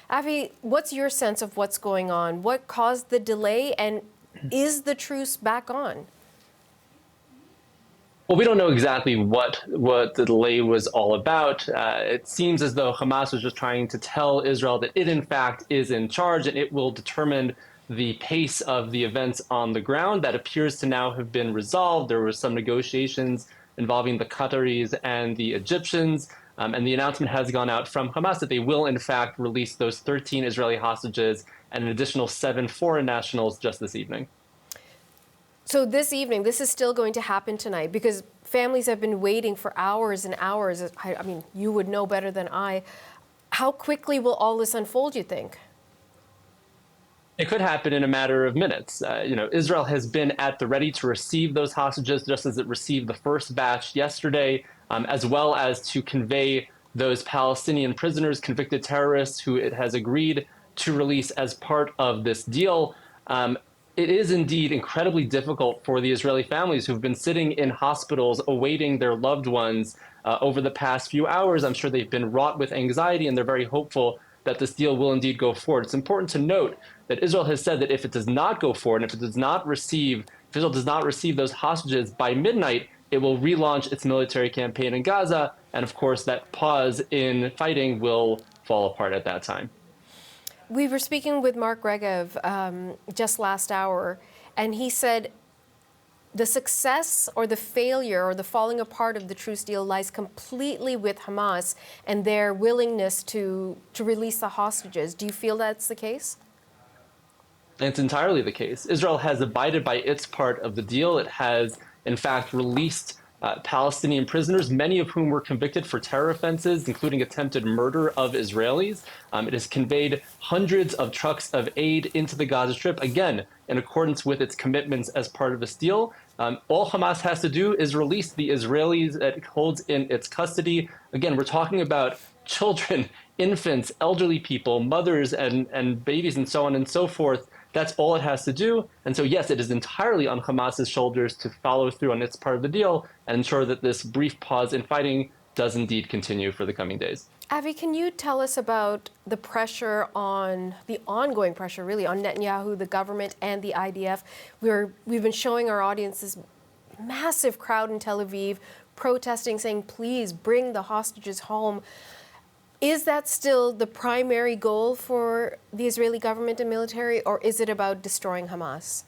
Avi, what's your sense of what's going on? What caused the delay, and is the truce back on? Well, we don't know exactly what the delay was all about. It seems as though Hamas was just trying to tell Israel that it, in fact, is in charge and it will determine the pace of the events on the ground. That appears to now have been resolved. There were some negotiations involving the Qataris and the Egyptians. And the announcement has gone out from Hamas that they will, in fact, release those 13 Israeli hostages and an additional 7 foreign nationals just this evening. So this evening, this is still going to happen tonight because families have been waiting for hours and hours. I mean, you would know better than I. How quickly will all this unfold, you think? It could happen in a matter of minutes. Israel has been at the ready to receive those hostages, just as it received the first batch yesterday, as well as to convey those Palestinian prisoners, convicted terrorists, who it has agreed to release as part of this deal. It is indeed incredibly difficult for the Israeli families who've been sitting in hospitals awaiting their loved ones over the past few hours. I'm sure they've been wrought with anxiety, and they're very hopeful that this deal will indeed go forward. It's important to note that Israel has said that if it does not go forward, and if Israel does not receive those hostages by midnight, it will relaunch its military campaign in Gaza. And of course, that pause in fighting will fall apart at that time. We were speaking with Mark Regev just last hour, and he said the success or the failure or the falling apart of the truce deal lies completely with Hamas and their willingness to release the hostages. Do you feel that's the case? It's entirely the case. Israel has abided by its part of the deal. It has, in fact, released Palestinian prisoners, many of whom were convicted for terror offenses, including attempted murder of Israelis. It has conveyed hundreds of trucks of aid into the Gaza Strip, again, in accordance with its commitments as part of this deal. All Hamas has to do is release the Israelis that it holds in its custody. Again, we're talking about children, infants, elderly people, mothers and babies, and so on and so forth. That's all it has to do. And so, yes, it is entirely on Hamas's shoulders to follow through on its part of the deal and ensure that this brief pause in fighting does indeed continue for the coming days. Avi, can you tell us about the pressure the ongoing pressure really on Netanyahu, the government, and the IDF? We've been showing our audience this massive crowd in Tel Aviv protesting, saying, please bring the hostages home. Is that still the primary goal for the Israeli government and military, or is it about destroying Hamas?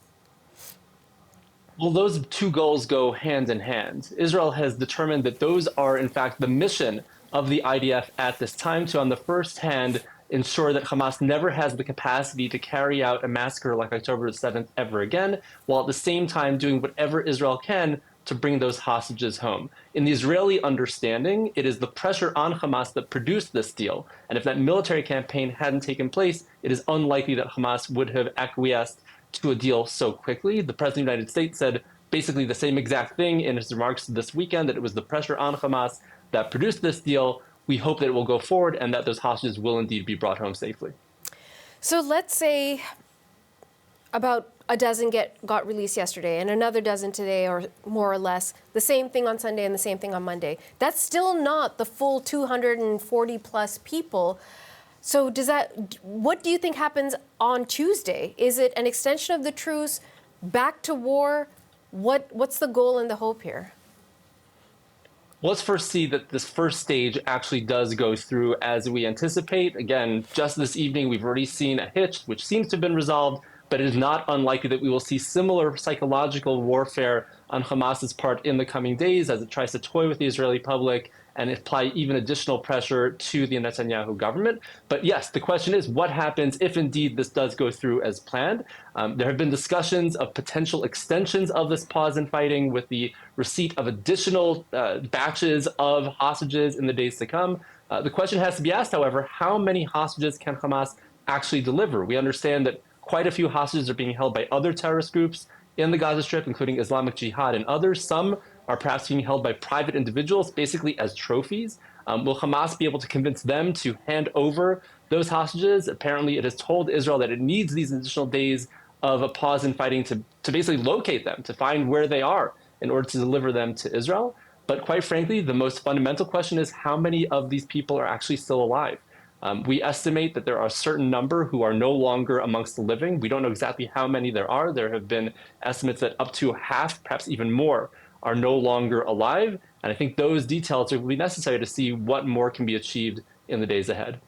Well, those two goals go hand in hand. Israel has determined that those are, in fact, the mission of the IDF at this time, to, on the first hand, ensure that Hamas never has the capacity to carry out a massacre like October 7th ever again, while at the same time doing whatever Israel can to bring those hostages home. In the Israeli understanding, it is the pressure on Hamas that produced this deal. And if that military campaign hadn't taken place, it is unlikely that Hamas would have acquiesced to a deal so quickly. The President of the United States said basically the same exact thing in his remarks this weekend, that it was the pressure on Hamas that produced this deal. We hope that it will go forward and that those hostages will indeed be brought home safely. So let's say about a dozen got released yesterday and another dozen today, or more or less, the same thing on Sunday and the same thing on Monday. That's still not the full 240 plus people. So what do you think happens on Tuesday? Is it an extension of the truce, back to war? What's the goal and the hope here? Well, let's first see that this first stage actually does go through as we anticipate. Again, just this evening, we've already seen a hitch, which seems to have been resolved, but it is not unlikely that we will see similar psychological warfare on Hamas's part in the coming days as it tries to toy with the Israeli public and apply even additional pressure to the Netanyahu government. But yes, the question is, what happens if indeed this does go through as planned? There have been discussions of potential extensions of this pause in fighting with the receipt of additional batches of hostages in the days to come. The question has to be asked, however, how many hostages can Hamas actually deliver? We understand that quite a few hostages are being held by other terrorist groups in the Gaza Strip, including Islamic Jihad and others. Some are perhaps being held by private individuals, basically as trophies. Will Hamas be able to convince them to hand over those hostages? Apparently, it has told Israel that it needs these additional days of a pause in fighting to basically locate them, to find where they are in order to deliver them to Israel. But quite frankly, the most fundamental question is how many of these people are actually still alive? We estimate that there are a certain number who are no longer amongst the living. We don't know exactly how many there are. There have been estimates that up to half, perhaps even more, are no longer alive. And I think those details will be necessary to see what more can be achieved in the days ahead.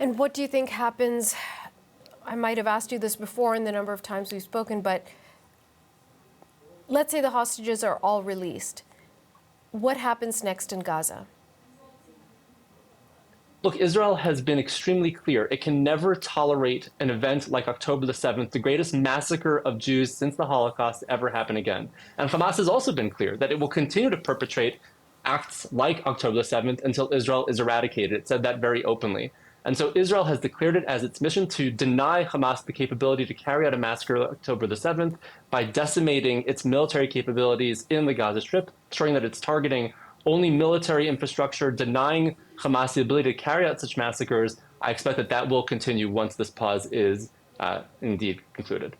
And what do you think happens? I might have asked you this before in the number of times we've spoken, but let's say the hostages are all released. What happens next in Gaza? Look, Israel has been extremely clear. It can never tolerate an event like October the 7th, the greatest massacre of Jews since the Holocaust, to ever happen again. And Hamas has also been clear that it will continue to perpetrate acts like October the 7th until Israel is eradicated. It said that very openly. And so Israel has declared it as its mission to deny Hamas the capability to carry out a massacre on October the 7th by decimating its military capabilities in the Gaza Strip, ensuring that it's targeting only military infrastructure, denying Hamas the ability to carry out such massacres. I expect that that will continue once this pause is indeed concluded.